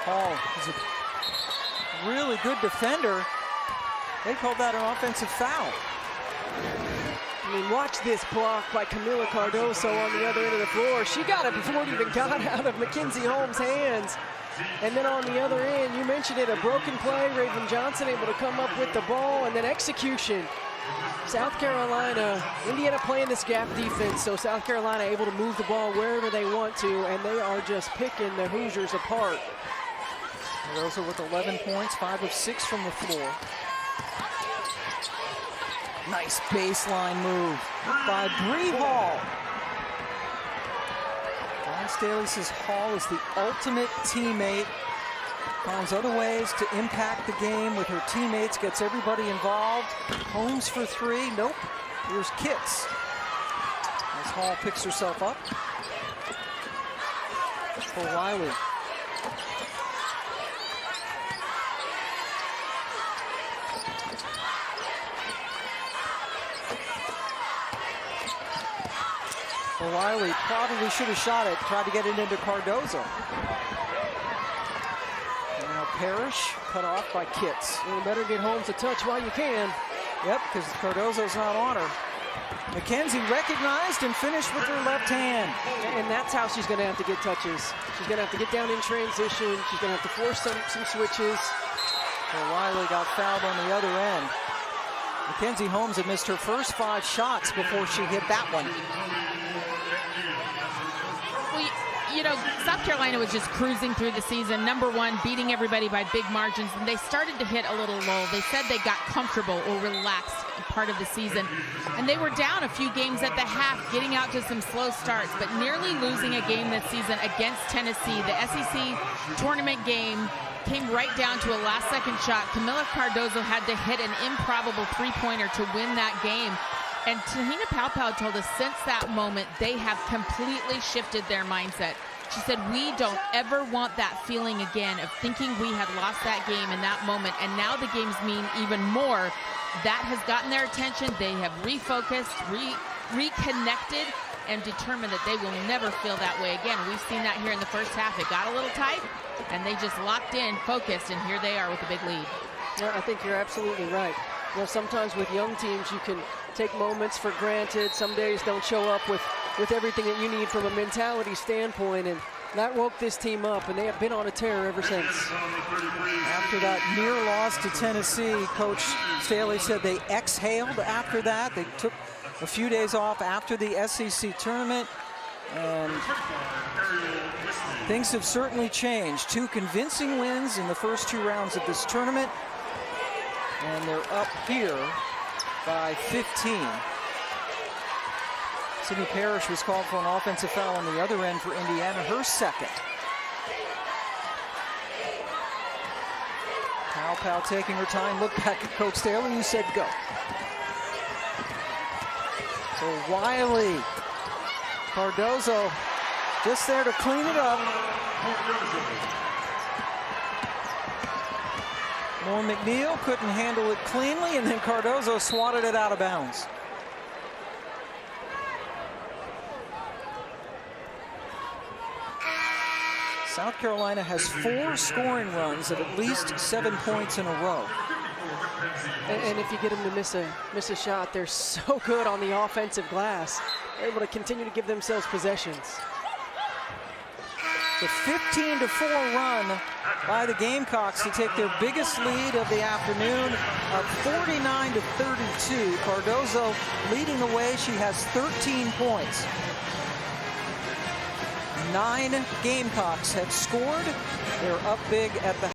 Hall is a really good defender. They called that an offensive foul. I mean, watch this block by Camila Cardoso on the other end of the floor. She got it before it even got out of Mackenzie Holmes' hands. And then on the other end, you mentioned it, a broken play. Raven Johnson able to come up with the ball, and then execution. South Carolina, Indiana playing this gap defense, so South Carolina able to move the ball wherever they want to, and they are just picking the Hoosiers apart. Cardoso with 11 points, 5 of 6 from the floor. Nice baseline move by Bree Hall. Don Staley says Hall is the ultimate teammate. Finds other ways to impact the game with her teammates, gets everybody involved. Holmes for 3, nope. Here's Kitts. As Hall picks herself up. For Wiley. Wiley probably should have shot it, tried to get it into Cardoso. And now Parrish cut off by Kitts. You better get Holmes a touch while you can. Yep, because Cardoso's not on her. McKenzie recognized and finished with her left hand. And that's how she's going to have to get touches. She's going to have to get down in transition. She's going to have to force some switches. Well, Wiley got fouled on the other end. Mackenzie Holmes had missed her first 5 shots before she hit that one. You know, South Carolina was just cruising through the season. Number one, beating everybody by big margins, and they started to hit a little lull. They said they got comfortable or relaxed part of the season, and they were down a few games at the half, getting out to some slow starts, but nearly losing a game this season against Tennessee. The SEC tournament game came right down to a last-second shot. Camila Cardoso had to hit an improbable three-pointer to win that game. And Tahina Paopao told us since that moment, they have completely shifted their mindset. She said, we don't ever want that feeling again of thinking we had lost that game in that moment. And now the games mean even more. That has gotten their attention. They have refocused, reconnected, and determined that they will never feel that way again. We've seen that here in the first half. It got a little tight, and they just locked in, focused, and here they are with a big lead. Yeah, I think you're absolutely right. You know, sometimes with young teams, you can take moments for granted. Some days don't show up with everything that you need from a mentality standpoint, and that woke this team up, and they have been on a tear ever since. After that near loss to Tennessee, Coach Staley said they exhaled after that. They took a few days off after the SEC tournament, and things have certainly changed. 2 convincing wins in the first 2 rounds of this tournament, and they're up here by 15. Sydney Parrish was called for an offensive foul on the other end for Indiana, her second. Paopao taking her time, look back at Coach Staley, who said go. So Wiley, Cardoso just there to clean it up. Moore McNeil couldn't handle it cleanly, and then Cardoso swatted it out of bounds. South Carolina has 4 scoring runs of at least 7 points in a row. And if you get them to miss a shot, they're so good on the offensive glass. They're able to continue to give themselves possessions. The 15-4 run by the Gamecocks to take their biggest lead of the afternoon, up 49-32. Cardoso leading the way. She has 13 points. 9 Gamecocks have scored. They're up big at the